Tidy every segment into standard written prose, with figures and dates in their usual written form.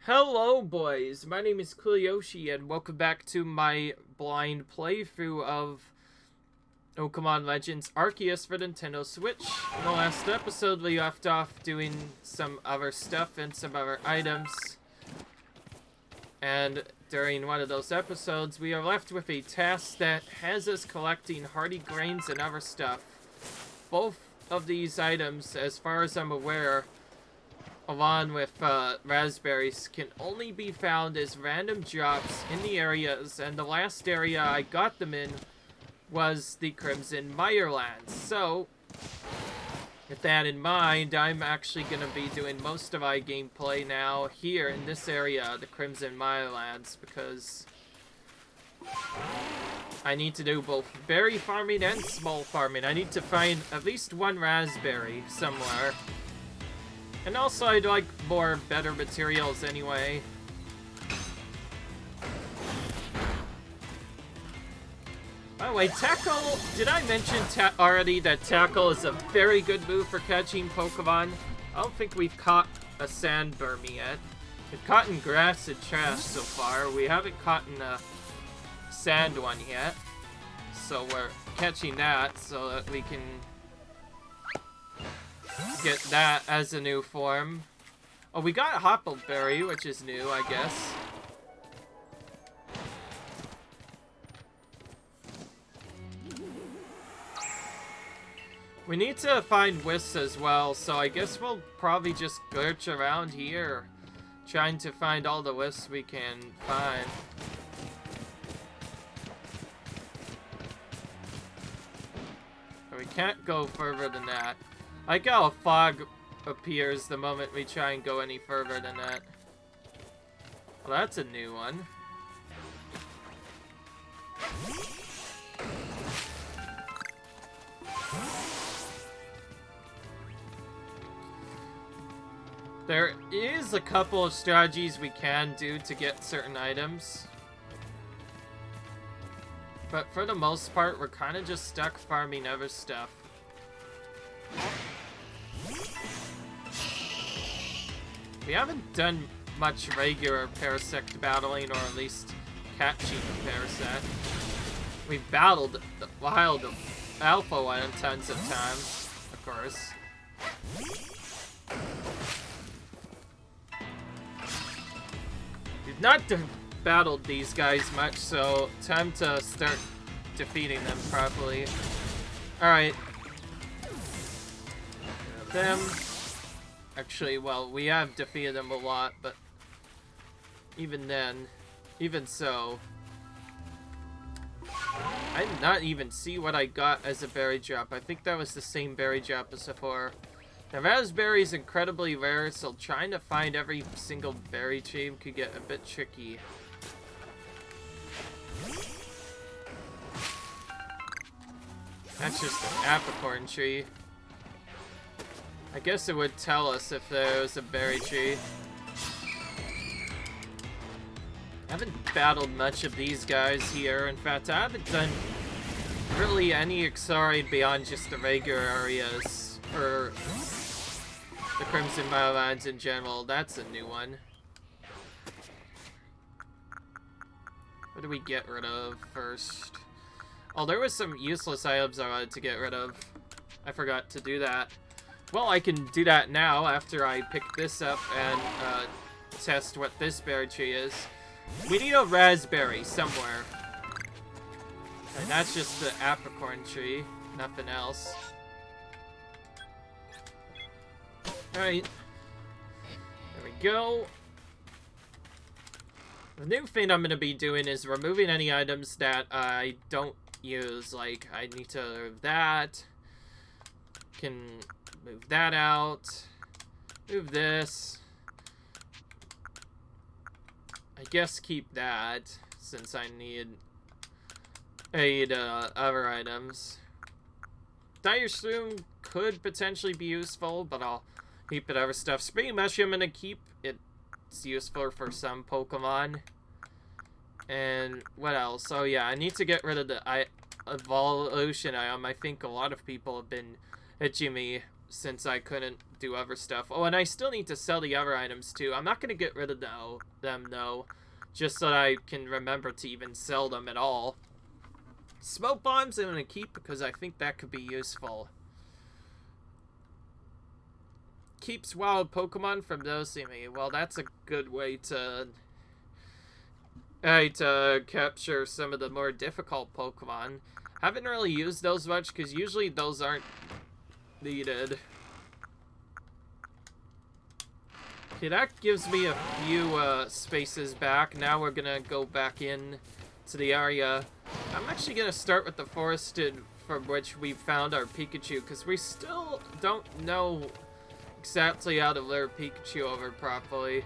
Hello boys, my name is Kuliyoshi and welcome back to my blind playthrough of Pokémon Legends Arceus for Nintendo Switch. In the last episode we left off doing some other stuff and some other items. And during one of those episodes we are left with a task that has us collecting hardy grains and other stuff. Both of these items, as far as I'm aware, along with raspberries, can only be found as random drops in the areas, and the last area I got them in was the Crimson Mirelands. So, with that in mind, I'm actually going to be doing most of my gameplay now here in this area, the Crimson Mirelands, because I need to do both berry farming and small farming. I need to find at least one raspberry somewhere. And also, I'd like better materials anyway. By the way, Tackle, did I mention already that Tackle is a very good move for catching Pokemon? I don't think we've caught a Sandburm yet. We've caught grass and trash so far. We haven't caught a sand one yet. So we're catching that so that we can get that as a new form. Oh, we got Hoppleberry, which is new, I guess. We need to find Wisps as well, so I guess we'll probably just glitch around here, trying to find all the Wisps we can find. But we can't go further than that. I like how a fog appears the moment we try and go any further than that. Well, that's a new one. There is a couple of strategies we can do to get certain items. But for the most part, we're kind of just stuck farming other stuff. We haven't done much regular Parasect battling, or at least catching Parasect. We've battled the wild Alpha one tons of times, of course. We've not battled these guys much, so time to start defeating them properly. Alright. Them. Actually, well, we have defeated them a lot, but even then, even so, I did not even see what I got as a berry drop. I think that was the same berry drop as before. The raspberry is incredibly rare, so trying to find every single berry tree could get a bit tricky. That's just an apricorn tree. I guess it would tell us if there was a berry tree. I haven't battled much of these guys here. In fact, I haven't done really any exploring beyond just the regular areas for the Crimson Mirelands in general. That's a new one. What do we get rid of first? Oh, there was some useless items I wanted to get rid of. I forgot to do that. Well, I can do that now after I pick this up and test what this berry tree is. We need a raspberry somewhere. And that's just the apricorn tree, nothing else. Alright. There we go. The new thing I'm going to be doing is removing any items that I don't use. Like, I need to remove that. Can move that out. Move this. I guess keep that, since I need other items. Dire Shroom could potentially be useful, but I'll keep it other stuff. Spring Mushroom I'm gonna keep. It's useful for some Pokemon. And what else? Oh yeah, I need to get rid of the Evolution item. I think a lot of people have been itching me since I couldn't do other stuff. Oh, and I still need to sell the other items too. I'm not gonna get rid of them though, just so that I can remember to even sell them at all. Smoke bombs I'm gonna keep because I think that could be useful. Keeps wild Pokemon from dosing me. Well, that's a good way to capture some of the more difficult Pokemon. Haven't really used those much because usually those aren't needed. Okay, that gives me a few spaces back. Now we're gonna go back in to the area. I'm actually gonna start with the forested from which we found our Pikachu because we still don't know exactly how to lure Pikachu over properly.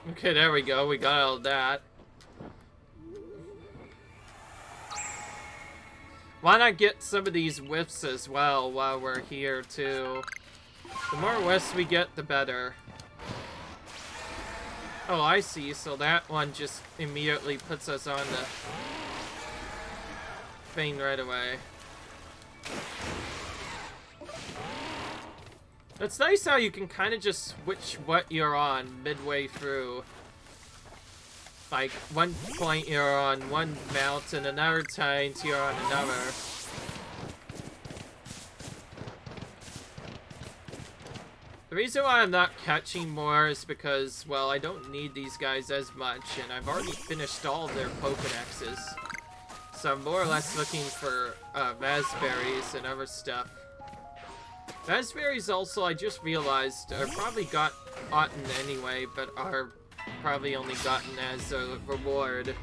Okay, there we go. We got all that. Why not get some of these whiffs as well while we're here, too? The more whiffs we get, the better. Oh, I see. So that one just immediately puts us on the thing right away. It's nice how you can kind of just switch what you're on midway through. Like, one point you're on one mount, and another time you're on another. The reason why I'm not catching more is because, well, I don't need these guys as much, and I've already finished all of their Pokédexes. So I'm more or less looking for raspberries and other stuff. Raspberries also, I just realized, are probably gotten anyway, but are probably only gotten as a reward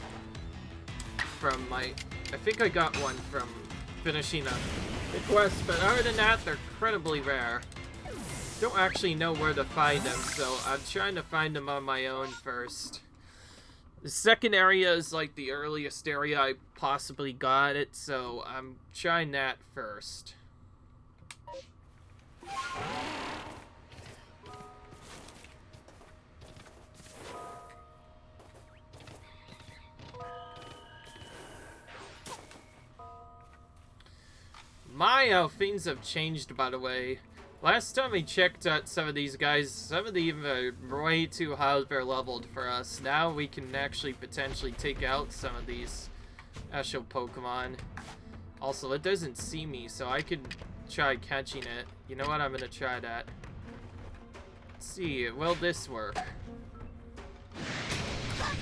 from my... I think I got one from finishing a quest, but other than that, they're incredibly rare. Don't actually know where to find them, so I'm trying to find them on my own first. The second area is like the earliest area I possibly got it, so I'm trying that first. My how things have changed, by the way. Last time we checked out some of these guys, some of them are way too high leveled for us. Now we can actually potentially take out some of these actual Pokemon. Also, it doesn't see me, so I could try catching it. You know what? I'm gonna try that. Let's see, will this work?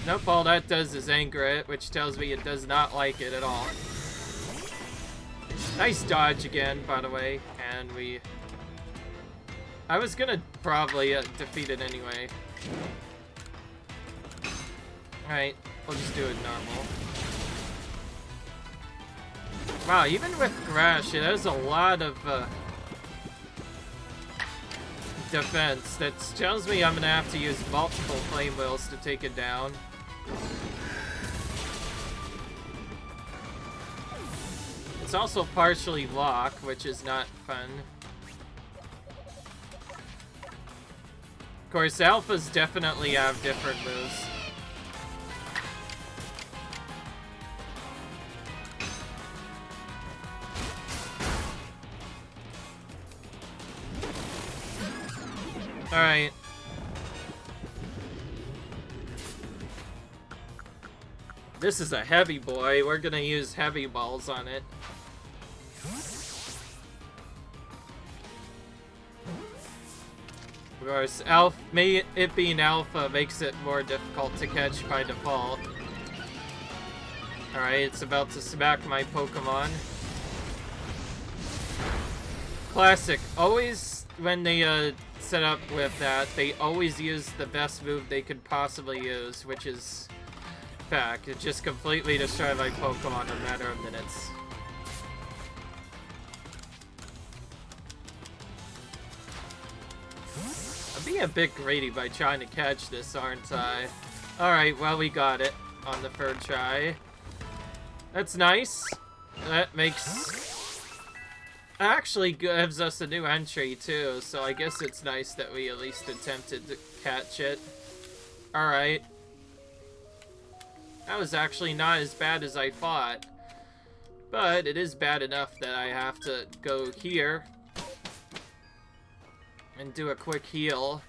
Nope, all that does is anger it, which tells me it does not like it at all. Nice dodge again, by the way, and we... I was gonna probably defeat it anyway. Alright, we'll just do it normal. Wow, even with Crash, it has a lot of defense. That tells me I'm gonna have to use multiple Flame Wheels to take it down. It's also partially lock, which is not fun. Of course, alphas definitely have different moves. Alright. This is a heavy boy. We're gonna use heavy balls on it. Of course, it being alpha makes it more difficult to catch by default. Alright, it's about to smack my Pokemon. Classic. Always, when they set up with that, they always use the best move they could possibly use, which is fact. It just completely destroyed my Pokemon in a matter of minutes. being a bit greedy by trying to catch this, aren't I? Alright, well, we got it on the third try. That's nice. That makes... actually gives us a new entry, too, so I guess it's nice that we at least attempted to catch it. Alright. That was actually not as bad as I thought. But it is bad enough that I have to go here and do a quick heal.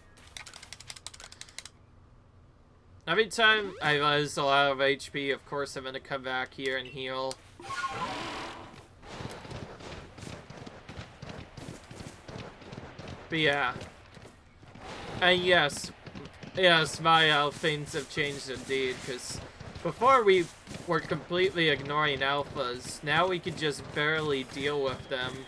Every time I lose a lot of HP, of course I'm gonna come back here and heal. But yeah. And yes, my things have changed indeed, because before we were completely ignoring alphas. Now we can just barely deal with them,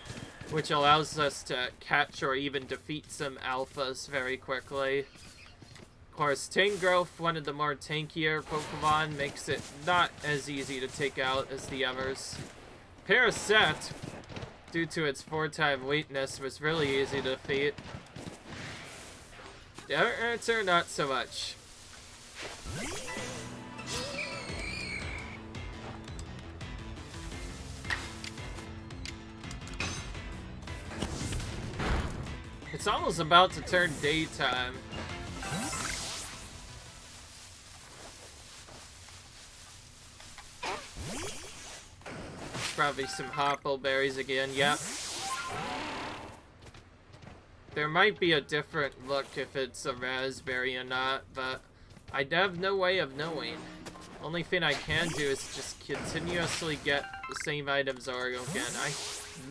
which allows us to catch or even defeat some alphas very quickly. Of course, Tangrowth, one of the more tankier Pokemon, makes it not as easy to take out as the others. Parasect, due to its 4-time weakness, was really easy to defeat. The other answer, not so much. It's almost about to turn daytime. Probably some Hoppleberries again, yep. There might be a different look if it's a raspberry or not, but I have no way of knowing. Only thing I can do is just continuously get the same items over again. I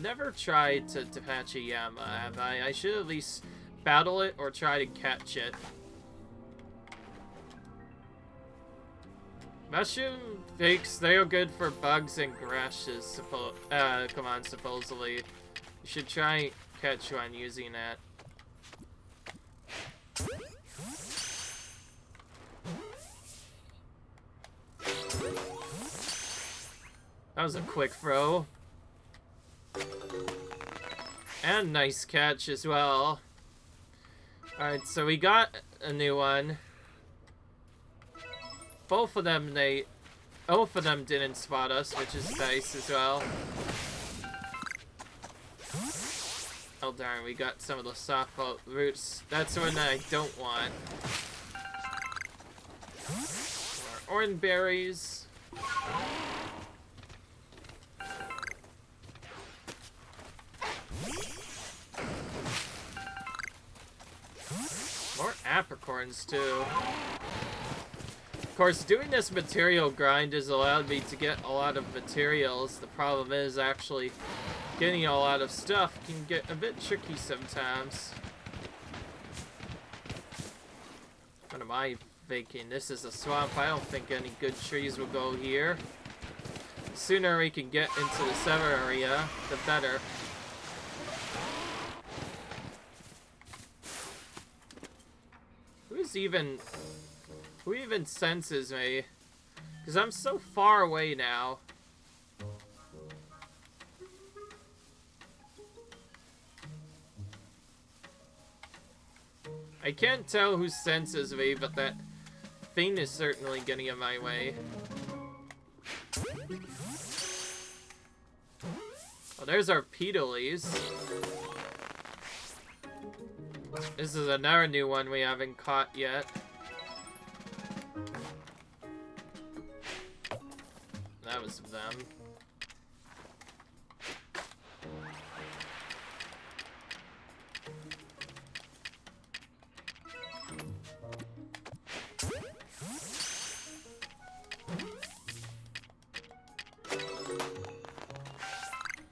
never tried to catch a Yama, have I? I should at least battle it or try to catch it. Mushroom fakes, they are good for bugs and grasses, supposedly. You should try catch one using that. That was a quick throw. And nice catch as well. Alright, so we got a new one. Both of them didn't spot us, which is nice as well. Oh darn, we got some of the soft roots. That's one that I don't want. More orange berries. More apricorns too. Of course, doing this material grind has allowed me to get a lot of materials. The problem is actually getting a lot of stuff can get a bit tricky sometimes. What am I thinking? This is a swamp. I don't think any good trees will go here. The sooner we can get into the sewer area, the better. Who even senses me? Because I'm so far away now. I can't tell who senses me, but that thing is certainly getting in my way. Oh, there's our Pedalies. This is another new one we haven't caught yet. That was them.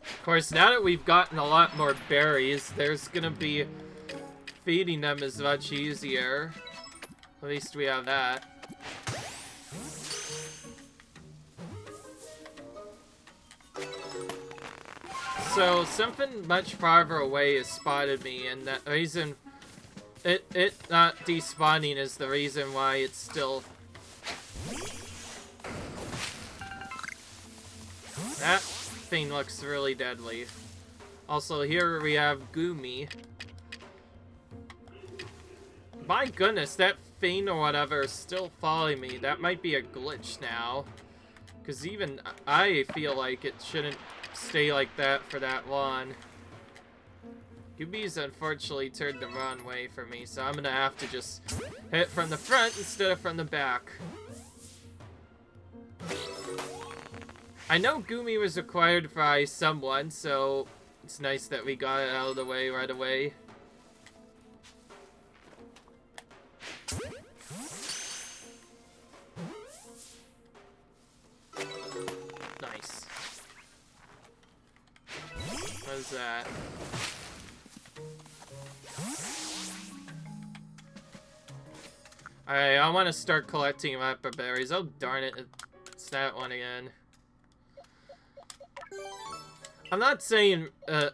Of course, now that we've gotten a lot more berries, there's gonna be feeding them is much easier. At least we have that. So something much farther away has spotted me, and that reason it not despawning is the reason why it's still. That thing looks really deadly. Also, here we have Goomy. My goodness, that fiend or whatever is still following me. That might be a glitch now. Because even I feel like it shouldn't stay like that for that long. Gooby's unfortunately turned the wrong way for me, so I'm gonna have to just hit from the front instead of from the back. I know Goomy was acquired by someone, so it's nice that we got it out of the way right away. Nice. What is that? Alright, I want to start collecting rapper berries. Oh darn it, it's that one again. I'm not saying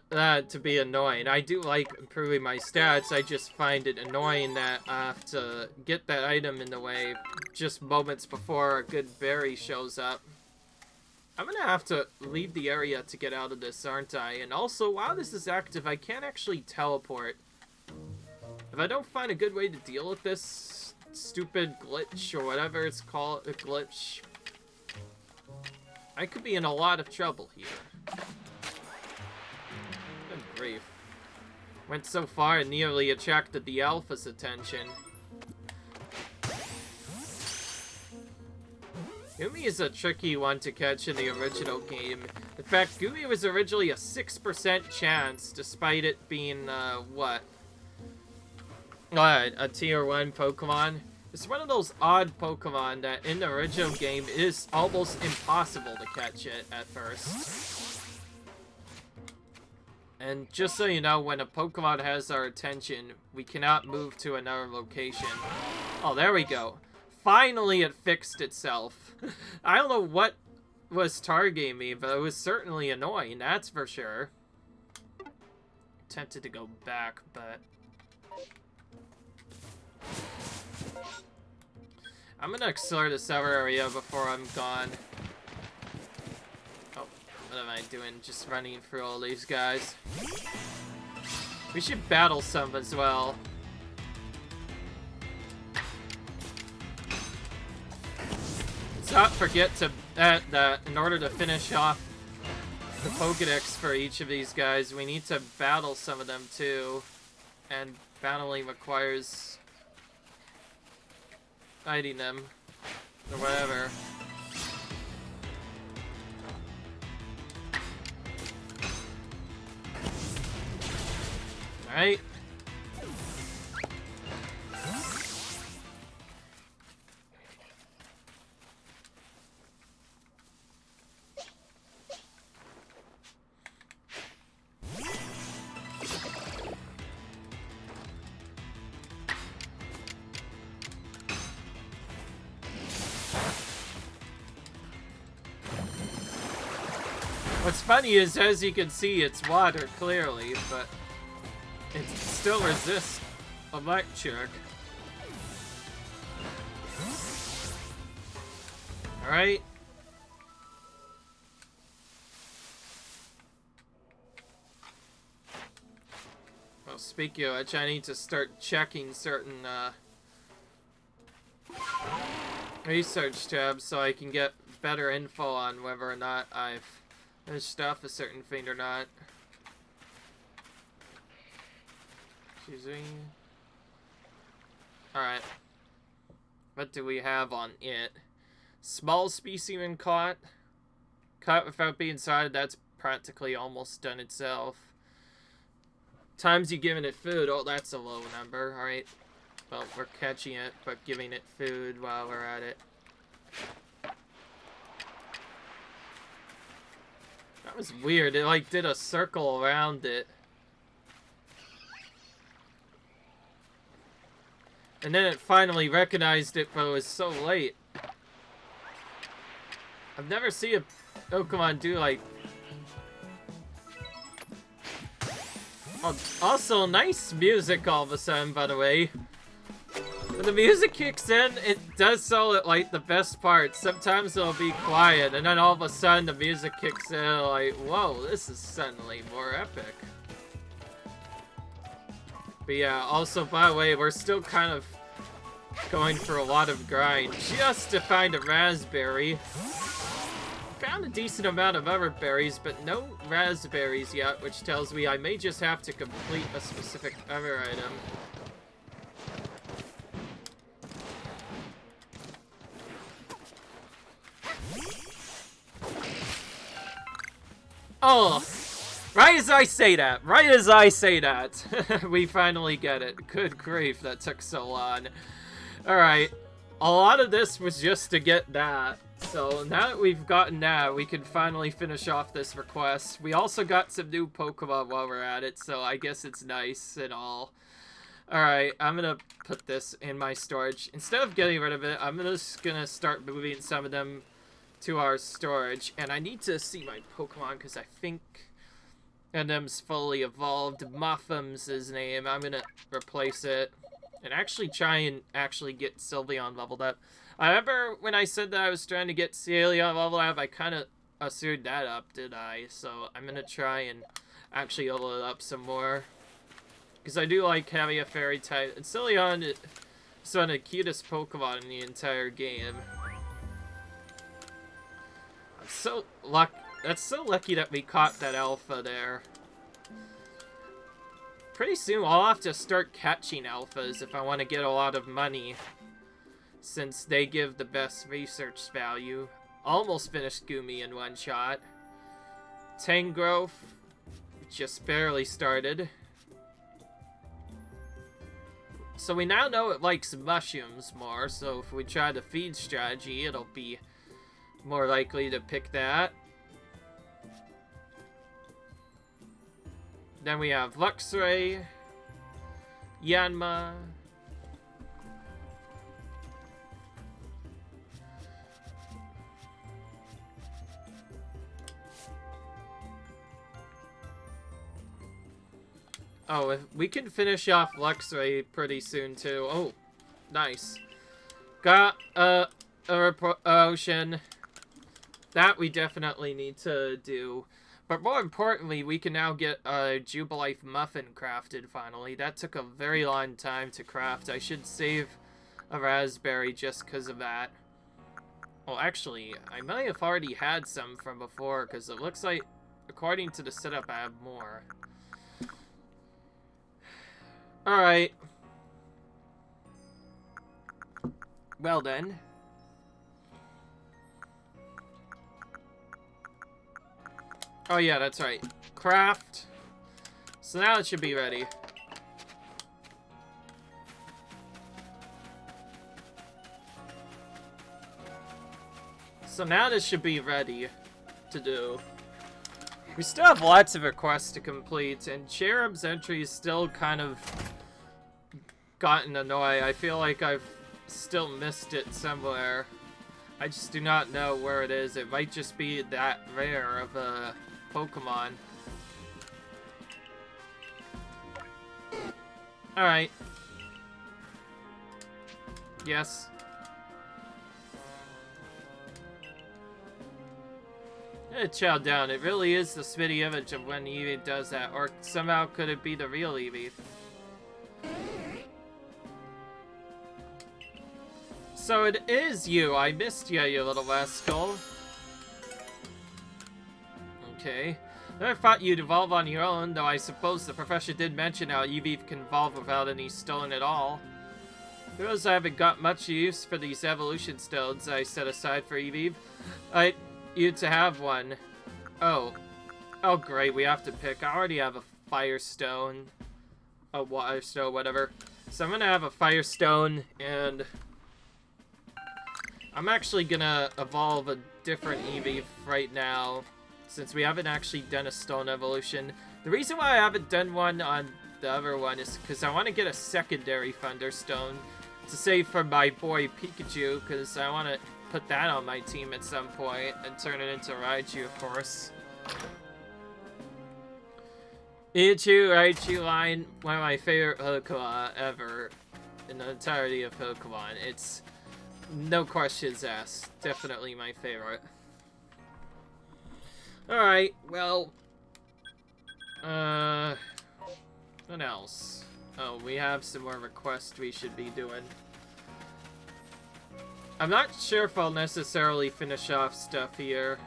that to be annoying. I do like improving my stats. I just find it annoying that I have to get that item in the way just moments before a good berry shows up. I'm gonna have to leave the area to get out of this, aren't I? And also, while this is active, I can't actually teleport. If I don't find a good way to deal with this stupid glitch or whatever it's called, a glitch, I could be in a lot of trouble here. Good grief. Went so far and nearly attracted the Alpha's attention. Goomy is a tricky one to catch in the original game. In fact, Goomy was originally a 6% chance, despite it being, what? A tier 1 Pokemon. It's one of those odd Pokemon that in the original game is almost impossible to catch it at first. And just so you know, when a Pokemon has our attention, we cannot move to another location. Oh, there we go. Finally, it fixed itself. I don't know what was targeting me, but it was certainly annoying, that's for sure. Tempted to go back, but... I'm gonna explore this other area before I'm gone. Oh, what am I doing? Just running through all these guys. We should battle some as well. Let's not forget to that in order to finish off the Pokédex for each of these guys, we need to battle some of them too. And battling requires fighting them or whatever. Alright. What's funny is, as you can see, it's water, clearly, but it still resists electric. Alright. Well, speaking of which, I need to start checking certain, research tabs so I can get better info on whether or not I've finished off a certain thing or not. Excuse me. Alright. What do we have on it? Small specimen caught. Caught without being sighted, that's practically almost done itself. Times you giving it food, oh, that's a low number. Alright. Well, we're catching it, but giving it food while we're at it. That was weird. It, like, did a circle around it. And then it finally recognized it, but it was so late. I've never seen a Pokemon do, like... Oh, also, nice music all of a sudden, by the way. When the music kicks in, it does so at, like, the best parts. Sometimes it'll be quiet, and then all of a sudden the music kicks in, like, whoa, this is suddenly more epic. But yeah, also, by the way, we're still kind of going for a lot of grind just to find a raspberry. Found a decent amount of other berries, but no raspberries yet, which tells me I may just have to complete a specific other item. Oh! Right as I say that, we finally get it. Good grief, that took so long. Alright, a lot of this was just to get that. So now that we've gotten that, we can finally finish off this request. We also got some new Pokemon while we're at it, so I guess it's nice and all. Alright, I'm gonna put this in my storage. Instead of getting rid of it, I'm just gonna start moving some of them to our storage. And I need to see my Pokemon, because I think Endom's fully evolved. Muffum's his name. I'm gonna replace it and actually try and get Sylveon leveled up. I remember when I said that I was trying to get Sylveon leveled up, I kind of assumed that up, did I? So I'm gonna try and actually level it up some more, because I do like having a fairy type. And Sylveon is one of the cutest Pokemon in the entire game. I'm so lucky. That's so lucky that we caught that alpha there. Pretty soon I'll have to start catching alphas if I want to get a lot of money, since they give the best research value. Almost finished Gumi in one shot. Tangrowth just barely started. So we now know it likes mushrooms more, so if we try the feed strategy, it'll be more likely to pick that. Then we have Luxray, Yanma, oh, if we can finish off Luxray pretty soon too. Oh, nice. Got a potion. That we definitely need to do. But more importantly, we can now get a Jubilife Muffin crafted finally. That took a very long time to craft. I should save a raspberry just because of that. Well, actually, I might have already had some from before, because it looks like, according to the setup, I have more. Alright. Well then. Oh yeah, that's right. Craft. So now it should be ready. So now this should be ready to do. We still have lots of requests to complete, and Cherub's entry is still kind of gotten annoying. I feel like I've still missed it somewhere. I just do not know where it is. It might just be that rare of a Pokemon. Alright. Yes. Chow down. It really is the Smitty image of when Eevee does that. Or somehow could it be the real Eevee? So it is you. I missed you, you little rascal. Okay. I thought you'd evolve on your own, though I suppose the professor did mention how Eevee can evolve without any stone at all. Because I haven't got much use for these evolution stones I set aside for Eevee. I'd you to have one. Oh. Oh great, we have to pick. I already have a Firestone. A Water Stone, whatever. So I'm gonna have a Firestone, and I'm actually gonna evolve a different Eevee right now, since we haven't actually done a stone evolution. The reason why I haven't done one on the other one is because I want to get a secondary Thunderstone to save for my boy Pikachu, because I want to put that on my team at some point and turn it into Raichu, of course. Raichu line, one of my favorite Pokemon ever in the entirety of Pokemon. It's no questions asked. Definitely my favorite. Alright, well, what else? Oh, we have some more requests we should be doing. I'm not sure if I'll necessarily finish off stuff here.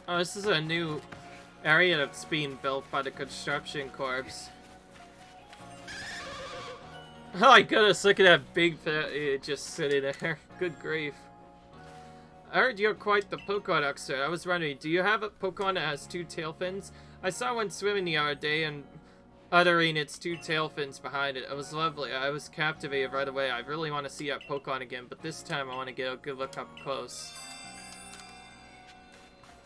Oh, this is a new area that's being built by the construction corps. Oh my goodness, look at that big just sitting there. Good grief. I heard you're quite the Pokemon expert. I was wondering, do you have a Pokemon that has 2 tail fins? I saw one swimming the other day and uttering its 2 tail fins behind it. It was lovely. I was captivated right away. I really want to see that Pokemon again, but this time I want to get a good look up close.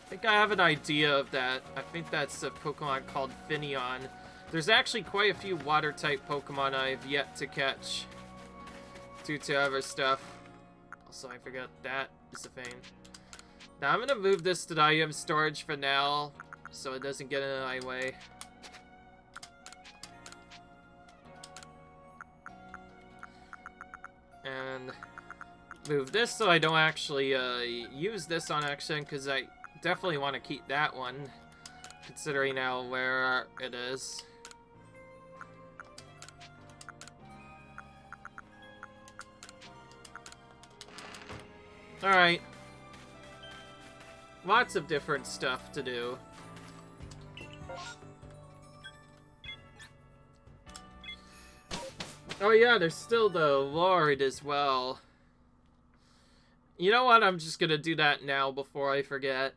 I think I have an idea of that. I think that's a Pokemon called Finneon. There's actually quite a few water-type Pokemon I've yet to catch due to other stuff. Also, I forgot that is a thing. Now, I'm going to move this to the item storage for now, so it doesn't get in my way. And move this so I don't actually use this on action, because I definitely want to keep that one, considering now where it is. Alright. Lots of different stuff to do. Oh yeah, there's still the Lord as well. You know what? I'm just gonna do that now before I forget.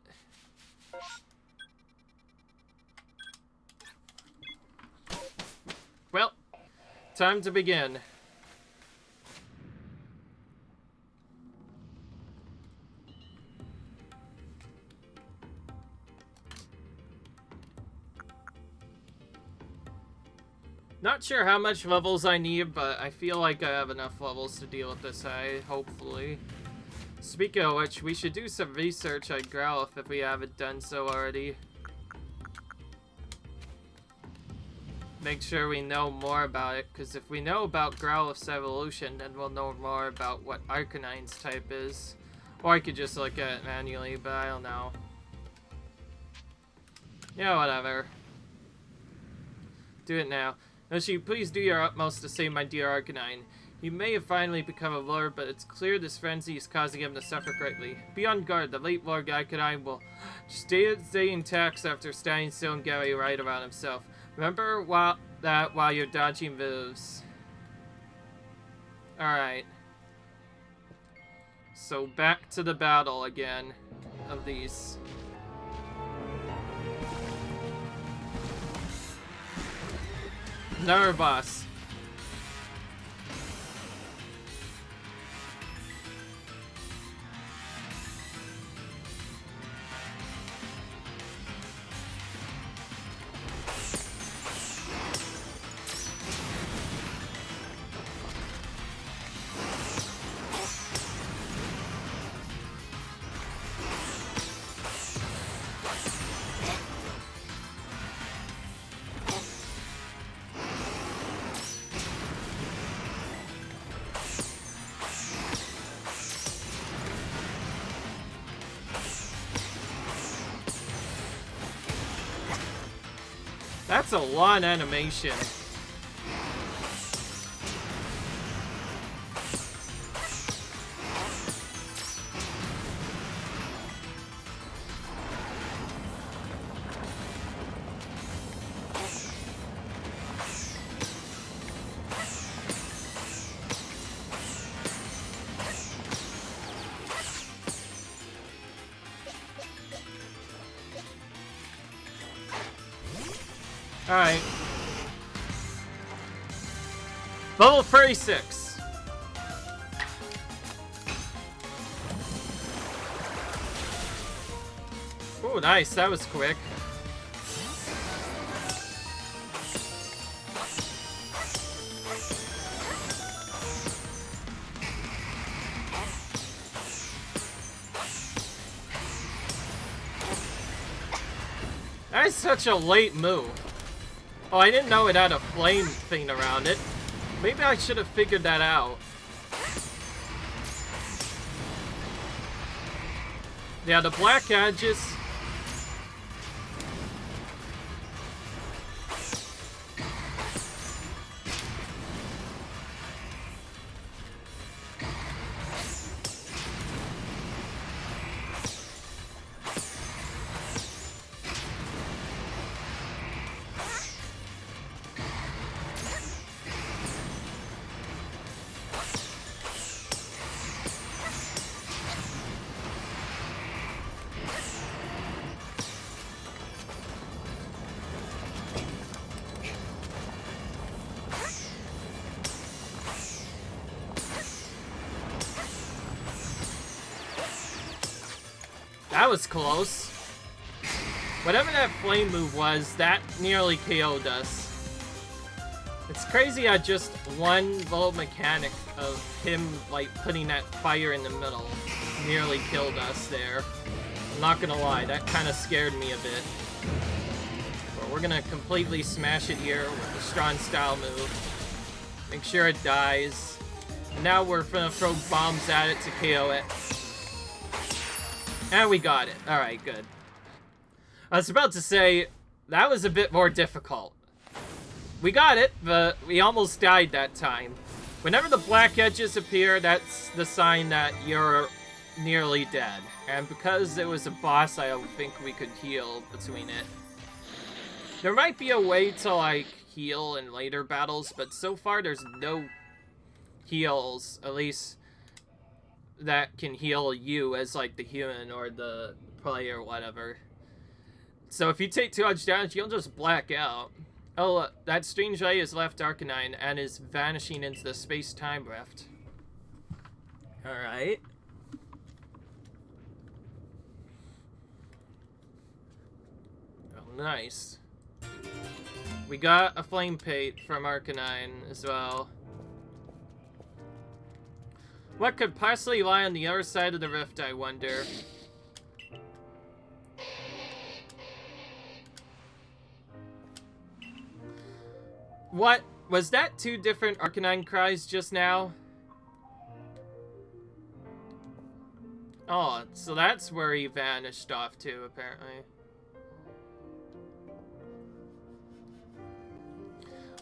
Well, time to begin. Not sure how much levels I need, but I feel like I have enough levels to deal with this hopefully. Speaking of which, we should do some research on Growlithe if we haven't done so already. Make sure we know more about it, because if we know about Growlithe's evolution, then we'll know more about what Arcanine's type is. Or I could just look at it manually, but I don't know. Yeah, whatever. Do it now. Yoshi, please do your utmost to save my dear Arcanine. He may have finally become a lord, but it's clear this frenzy is causing him to suffer greatly. Be on guard, the late Lord Arcanine will stay intact after standing still and getting right around himself. Remember while you're dodging moves. Alright. So back to the battle again of these. Another boss. That's a lot of animation. Alright. Level 36. Oh, nice. That was quick. That's such a late move. Oh, I didn't know it had a flame thing around it. Maybe I should have figured that out. Yeah, the black edges. That was close. Whatever that flame move was, that nearly KO'd us. It's crazy how just one little mechanic of him, like, putting that fire in the middle nearly killed us there. I'm not gonna lie, that kind of scared me a bit. But we're gonna completely smash it here with a strong style move. Make sure it dies. And now we're gonna throw bombs at it to KO it. And we got it. Alright, good. I was about to say, that was a bit more difficult. We got it, but we almost died that time. Whenever the black edges appear, that's the sign that you're nearly dead. And because it was a boss, I don't think we could heal between it. There might be a way to, like, heal in later battles, but so far there's no heals, at least that can heal you as, like, the human or the player or whatever. So if you take too much damage, you'll just black out. Oh, that strange light has left Arcanine and is vanishing into the space-time rift. Alright. Oh, nice. We got a flame pate from Arcanine as well. What could possibly lie on the other side of the rift, I wonder? What? Was that two different Arcanine cries just now? Oh, so that's where he vanished off to, apparently.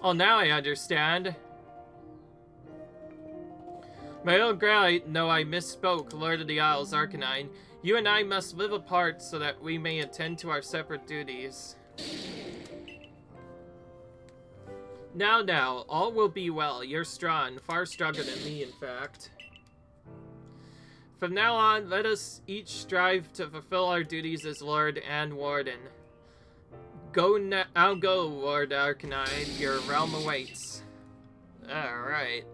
Oh, now I understand. My old Growlite, no, I misspoke, Lord of the Isles, Arcanine. You and I must live apart so that we may attend to our separate duties. Now, all will be well. You're strong, far stronger than me, in fact. From now on, let us each strive to fulfill our duties as Lord and Warden. I'll go, Lord Arcanine. Your realm awaits. Alright.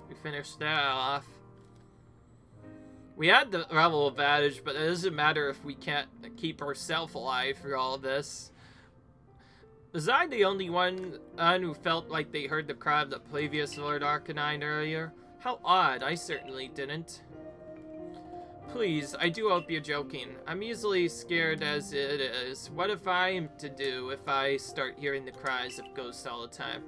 We finished that off. We had the level advantage, but it doesn't matter if we can't keep ourselves alive through all of this. Was I the only one who felt like they heard the cry of the previous Lord Arcanine earlier? How odd, I certainly didn't. Please, I do hope you're joking. I'm easily scared as it is. What if I'm to do if I start hearing the cries of ghosts all the time?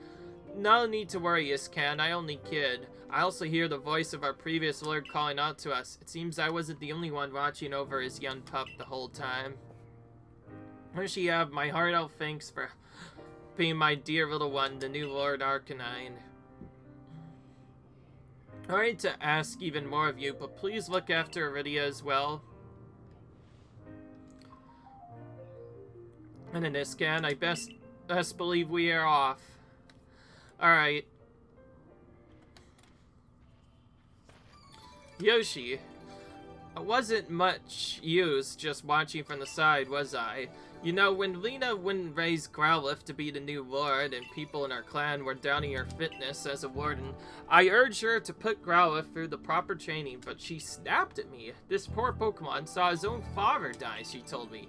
No need to worry, Iscan, I only kid. I also hear the voice of our previous Lord calling out to us. It seems I wasn't the only one watching over his young pup the whole time. There she have my heartfelt thanks for being my dear little one, the new Lord Arcanine. I hate to ask even more of you, but please look after Iridia as well. And in this can, I best believe we are off. Alright. Yoshi. I wasn't much use just watching from the side, was I? You know, when Lena wouldn't raise Growlithe to be the new Lord and people in our clan were doubting her fitness as a warden, I urged her to put Growlithe through the proper training, but she snapped at me. This poor Pokemon saw his own father die, she told me.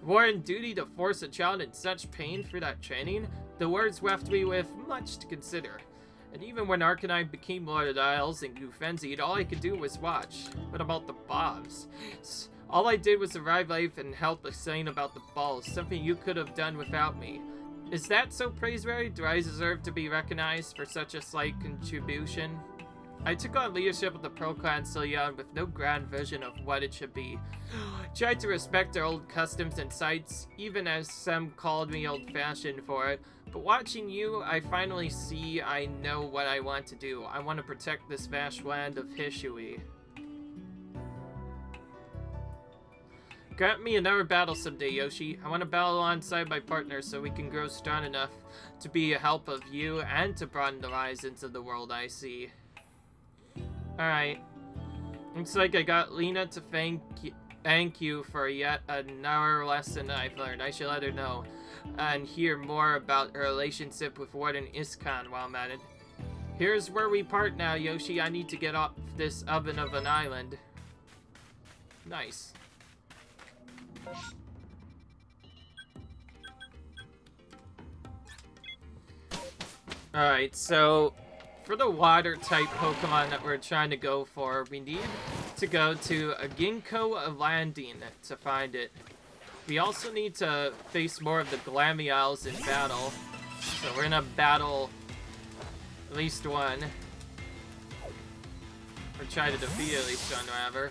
Warden duty to force a child in such pain through that training? The words left me with much to consider. And even when Arcanine became Lord of the Isles and grew frenzied, all I could do was watch. What about the bombs? All I did was arrive late and help saying about the balls, something you could have done without me. Is that so praiseworthy? Do I deserve to be recognized for such a slight contribution? I took on leadership of the Pro Clan so young with no grand vision of what it should be. Tried to respect their old customs and sites, even as some called me old-fashioned for it. But watching you, I finally see I know what I want to do. I want to protect this vast land of Hishui. Grant me another battle someday, Yoshi. I want to battle alongside my partner so we can grow strong enough to be a help of you and to broaden the horizons of the world I see. Alright. Looks like I got Lena to thank you for yet another lesson I've learned. I shall let her know and hear more about her relationship with Warden Iskan while I'm at it. Here's where we part now, Yoshi. I need to get off this oven of an island. Nice. Alright, so for the water type Pokemon that we're trying to go for, we need to go to a Ginkgo landing to find it. We also need to face more of the Glameows in battle. So we're gonna battle at least one. Or try to defeat at least one, rather.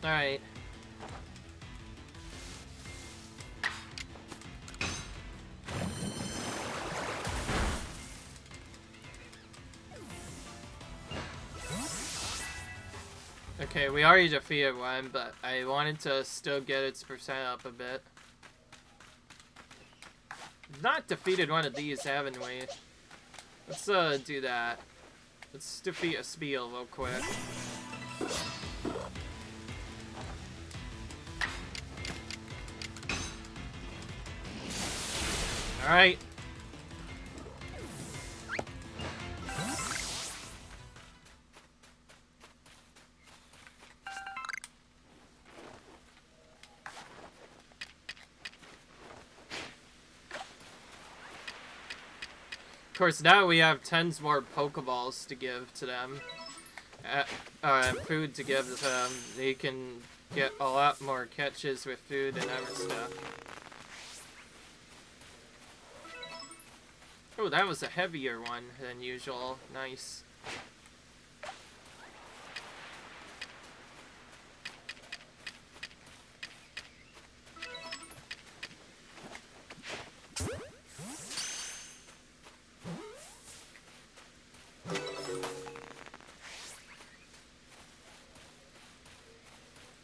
Alright. Okay, we already defeated one, but I wanted to still get its percent up a bit. We've not defeated one of these, haven't we? Let's do that. Let's defeat a Spiel real quick. Alright. Of course, now we have tons more Pokeballs to give to them. Food to give to them. They can get a lot more catches with food and other stuff. Oh, that was a heavier one than usual. Nice.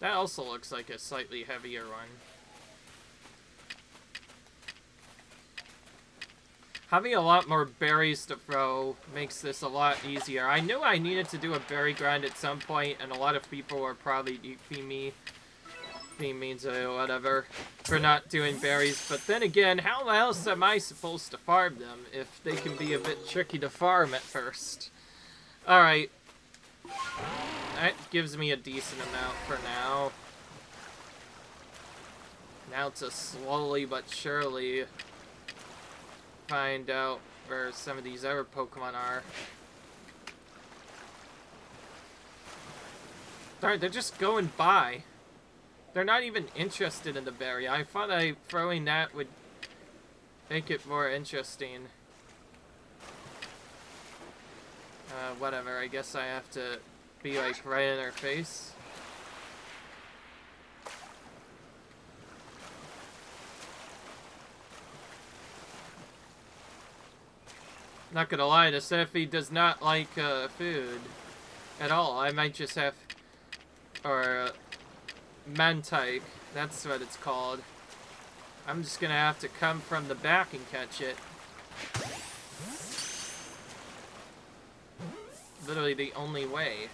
That also looks like a slightly heavier one. Having a lot more berries to throw makes this a lot easier. I knew I needed to do a berry grind at some point, and a lot of people were probably being mean to whatever for not doing berries. But then again, how else am I supposed to farm them if they can be a bit tricky to farm at first? Alright. That gives me a decent amount for now. Now to slowly but surely find out where some of these other Pokemon are. Darn, they're just going by. They're not even interested in the berry. I thought throwing that would make it more interesting. Whatever, I guess I have to be like right in their face. Not gonna lie, the Sephi does not like food at all. I might just have, or Mantike, that's what it's called. I'm just gonna have to come from the back and catch it. Literally the only way.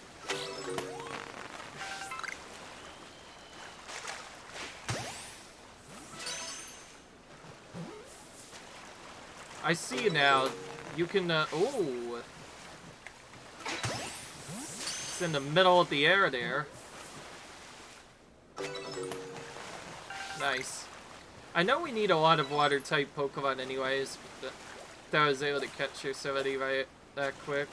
I see now. You can, ooh. It's in the middle of the air there. Nice. I know we need a lot of water-type Pokemon anyways, but that I was able to catch somebody right that quick.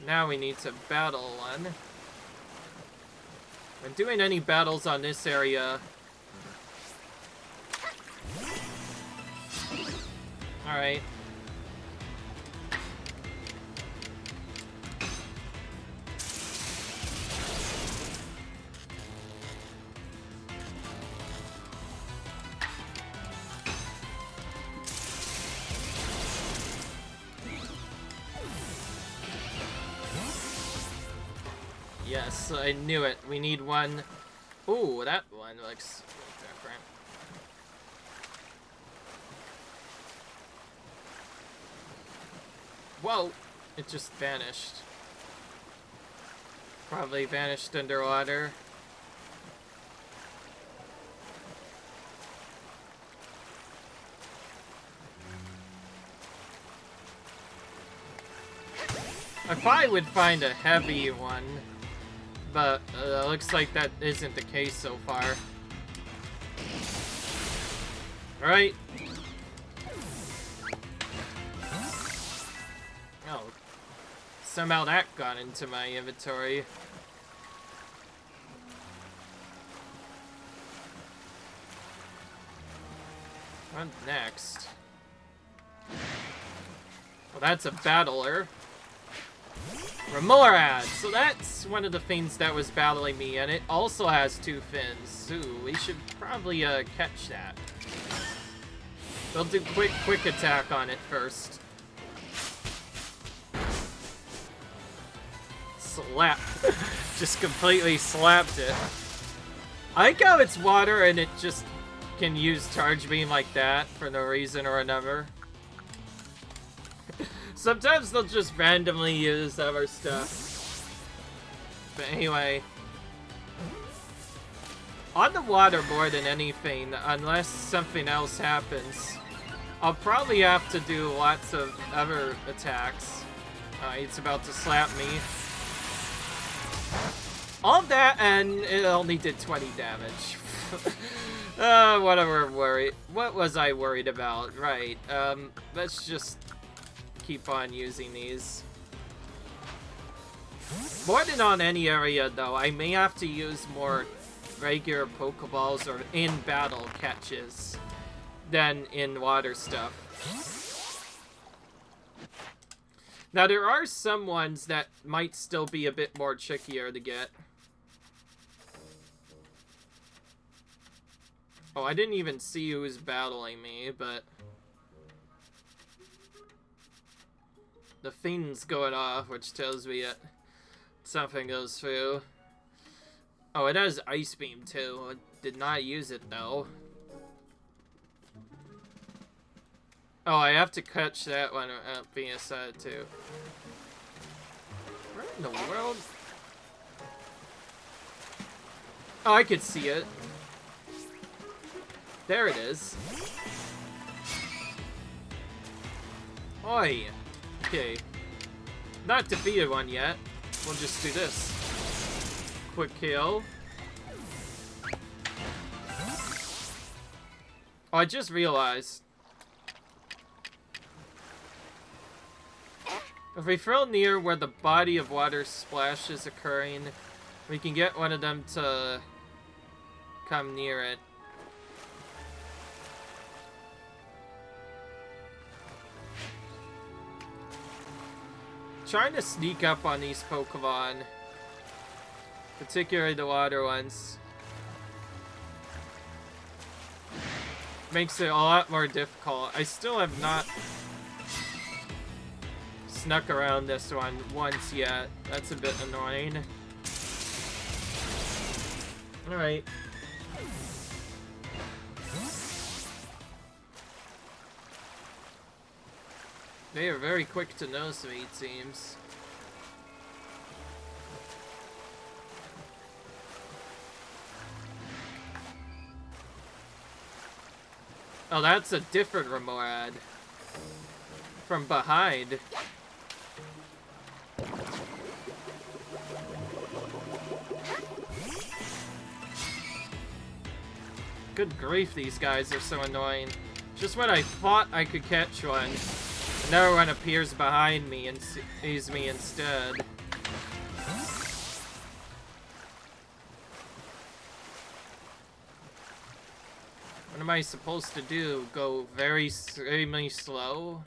Now we need to battle one. When doing any battles on this area... Alright. Yes, I knew it. We need one. Ooh, that one looks different. Whoa! It just vanished. Probably vanished underwater. I probably would find a heavy one, but looks like that isn't the case so far. Alright. Oh. Somehow that got into my inventory. What next? Well, that's a battler. Remorad! So that's one of the things that was battling me, and it also has 2 fins. Ooh, we should probably catch that. We'll do quick attack on it first. Slap. Just completely slapped it. I like how it's water and it just can use Charge Beam like that for no reason or another. Sometimes they'll just randomly use other stuff. But anyway. On the water more than anything, unless something else happens, I'll probably have to do lots of other attacks. It's about to slap me. All that, and it only did 20 damage. What was I worried about? Right, let's just keep on using these. More than on any area, though, I may have to use more regular Pokeballs or in-battle catches than in water stuff. Now, there are some ones that might still be a bit more trickier to get. Oh, I didn't even see who was battling me, but... the fiend's going off, which tells me that something goes through. Oh, it has Ice Beam, too. I did not use it, though. Oh, I have to catch that one being aside, too. Where in the world? Oh, I could see it. There it is. Oi! Okay. Not defeated one yet. We'll just do this. Quick kill. Oh, I just realized. If we throw near where the body of water splash is occurring, we can get one of them to come near it. Trying to sneak up on these Pokemon, particularly the water ones, makes it a lot more difficult. I still have not snuck around this one once yet. That's a bit annoying. Alright. They are very quick to notice me, it seems. Oh, that's a different Remorad. From behind. Good grief, these guys are so annoying. Just when I thought I could catch one, another one appears behind me and sees me instead. What am I supposed to do? Go very extremely slow?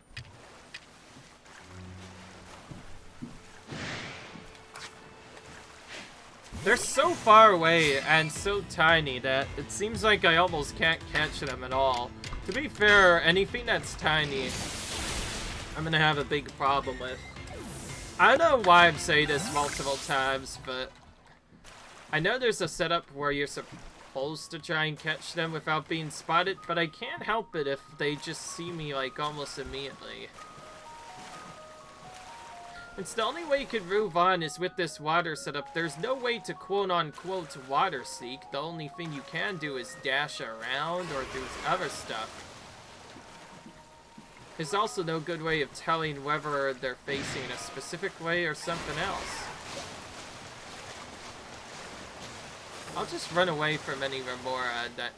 They're so far away and so tiny that it seems like I almost can't catch them at all. To be fair, anything that's tiny, I'm gonna have a big problem with. I don't know why I'm saying this multiple times, but I know there's a setup where you're supposed to try and catch them without being spotted, but I can't help it if they just see me, like, almost immediately. It's the only way you could move on is with this water setup. There's no way to quote-unquote water seek. The only thing you can do is dash around or do other stuff. There's also no good way of telling whether they're facing a specific way or something else. I'll just run away from any remora that...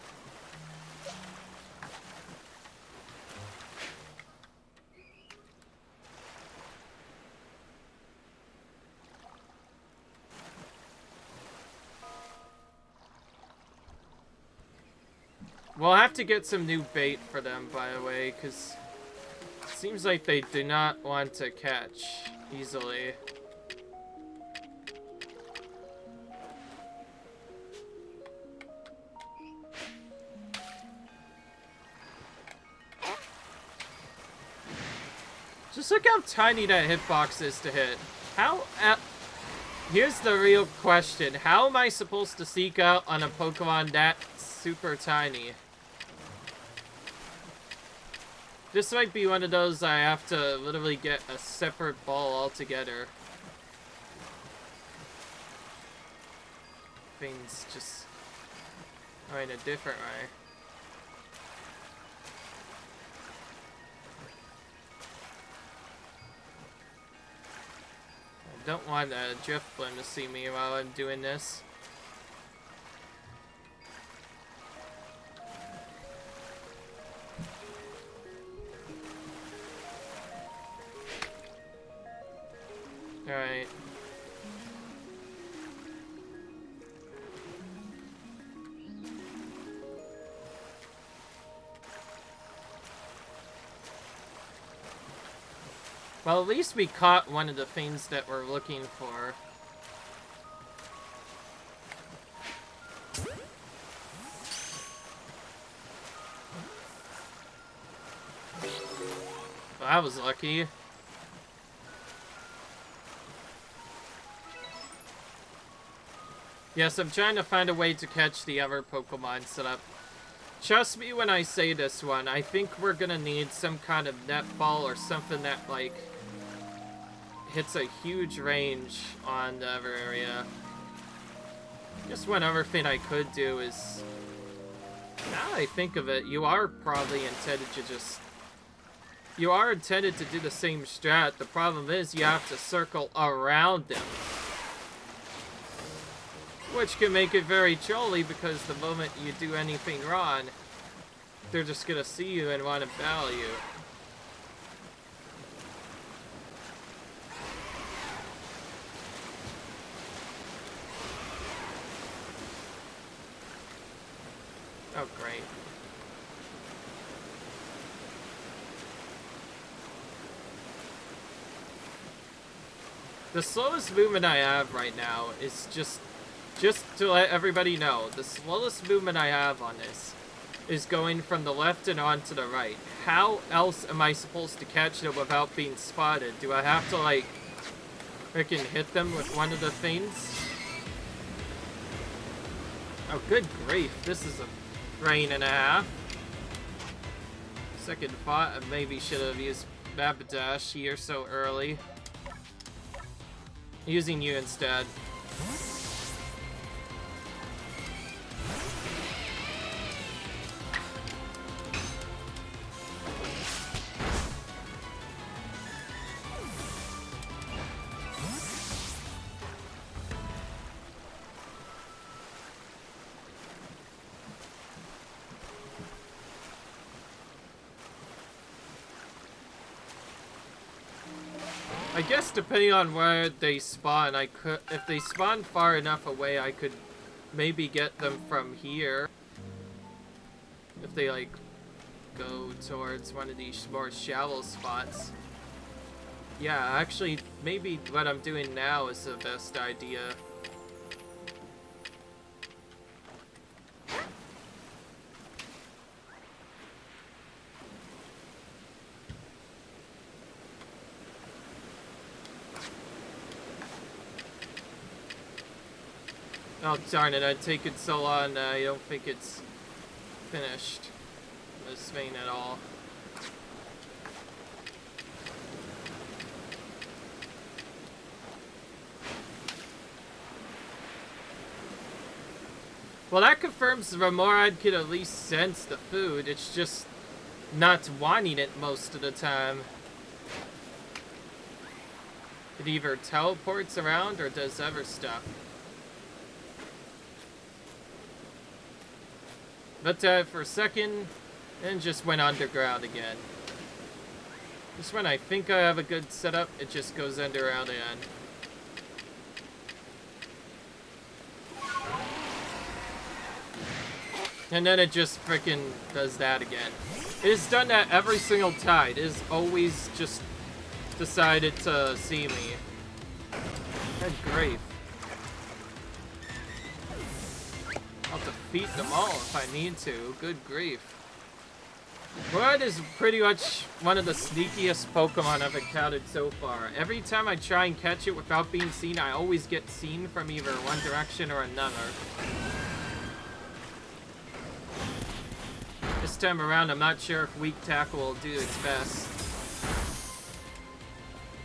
We'll have to get some new bait for them, by the way, because it seems like they do not want to catch easily. Just look how tiny that hitbox is to hit. Here's the real question. How am I supposed to seek out on a Pokemon that super tiny? This might be one of those I have to literally get a separate ball altogether. Things just going a different way. I don't want a Drifblim to see me while I'm doing this. Alright. Well, at least we caught one of the things that we're looking for. Well, I was lucky. Yes, I'm trying to find a way to catch the other Pokemon setup. Trust me when I say this one, I think we're gonna need some kind of netball or something that, like, hits a huge range on the other area. Just one other thing I could do is, now that I think of it, you are probably intended to just... You are intended to do the same strat. The problem is you have to circle around them. Which can make it very trolly because the moment you do anything wrong, they're just gonna see you and want to battle you. Oh, great. The slowest movement I have right now is just to let everybody know, the slowest movement I have on this is going from the left and on to the right. How else am I supposed to catch them without being spotted? Do I have to, like, frickin' hit them with one of the things? Oh, good grief. This is a rain and a half. Second thought, I maybe should have used Rapidash here so early. Using you instead. I guess depending on where they spawn, if they spawn far enough away, I could maybe get them from here. If they, like, go towards one of these more shallow spots. Yeah, actually, maybe what I'm doing now is the best idea. Oh, darn it, I'd taken so long, I don't think it's finished this vein at all. Well, that confirms the Remoraid could at least sense the food, it's just not wanting it most of the time. It either teleports around or does other stuff. But for a second, and just went underground again. Just when I think I have a good setup, it just goes underground again. And then it just frickin' does that again. It has done that every single time. It has always just decided to see me. Good grief. I'll defeat them all if I need to. Good grief. Blood is pretty much one of the sneakiest Pokemon I've encountered so far. Every time I try and catch it without being seen, I always get seen from either one direction or another. This time around, I'm not sure if Weak Tackle will do its best.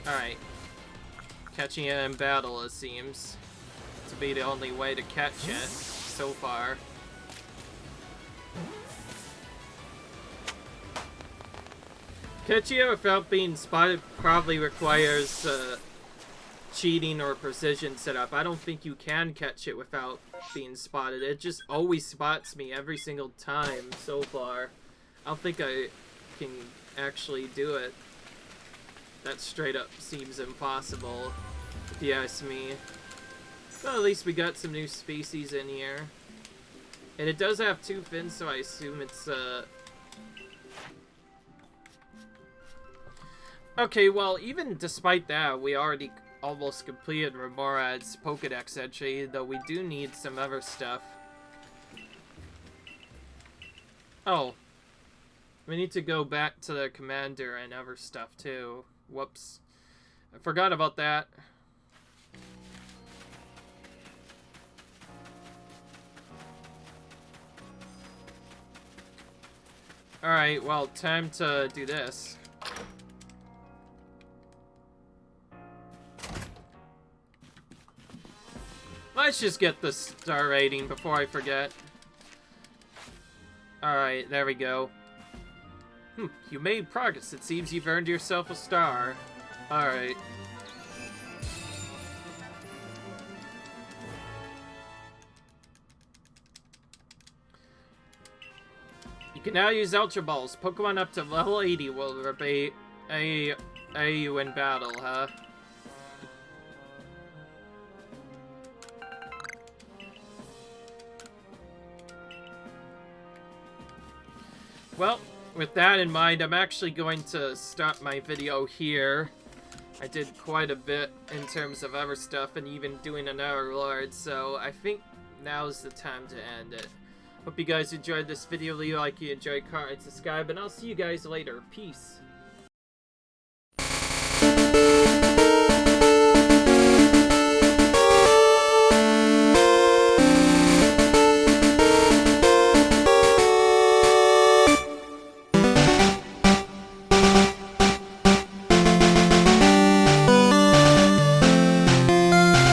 Alright. Catching it in battle, it seems to be the only way to catch it so far. Catching it without being spotted probably requires cheating or precision setup. I don't think you can catch it without being spotted. It just always spots me every single time so far. I don't think I can actually do it. That straight up seems impossible, if you ask me. Well, at least we got some new species in here. And it does have 2 fins, so I assume it's, Okay, well, even despite that, we already almost completed Remoraid's Pokédex entry, though we do need some other stuff. Oh. We need to go back to the commander and other stuff, too. Whoops. I forgot about that. Alright, well, time to do this. Let's just get the star rating before I forget. Alright, there we go. You made progress. It seems you've earned yourself a star. Alright. You can now use Ultra Balls. Pokemon up to level 80 will repay you in battle, huh? Well, with that in mind, I'm actually going to stop my video here. I did quite a bit in terms of other stuff and even doing another Lord, so I think now's the time to end it. Hope you guys enjoyed this video. Leave a like if you enjoyed, comment, subscribe, and I'll see you guys later. Peace.